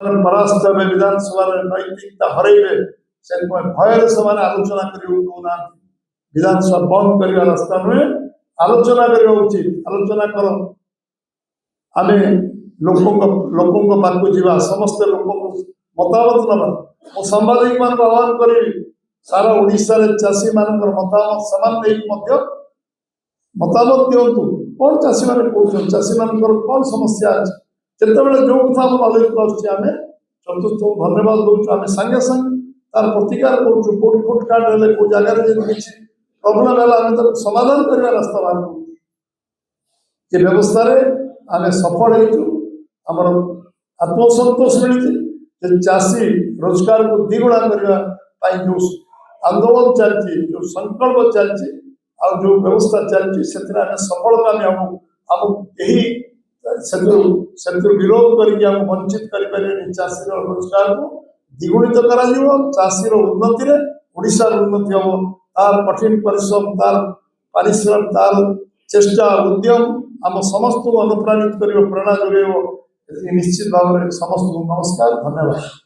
परास्त हे विधानसभा नैतिकता हरइबे से भय से आलोचना करना विधानसभा बंद करने रास्ता नुहे आलोचना करवा उचित आलोचना कर आम लोकों पाखक जावा समस्त लोक मतामत नवा मो सांबादिक मान आह्वान करी सारा ओडिशा रे चाषी मान मतामत समान मतामत दिंतु कौन चाषी मैंने कौन चाषी मान कौन समस्या अच्छे जितेबाला जो कथा नलेज आसुच्छे आम चतुर्थ धन्यवाद दूँ आम सागे सागे तार प्रतिकार करुँ कौट फुट कार्ड हेल्ले कौ जगार किसी प्रोब्लेम है आम तक समाधान करने रास्ता बाहर कर व्यवस्था आम सफल होमर आत्मसंतोष मिली चाषी रोजगार को द्विगुणा करने जो आंदोलन चलती जो संकल्प चलती आ जो व्यवस्था चलती से सफलता आम विरोध करके वंचित करें चाषी रोजगार को द्विगुणित चाषी उन्नति ओडिशा उन्नति हम तार कठिन परिश्रम तार पारिश्रम तार चेष्टा उद्यम आम समस्त को अनुप्राणित कर प्रेरणा जोगे निश्चित भाव में समस्त नमस्कार धन्यवाद।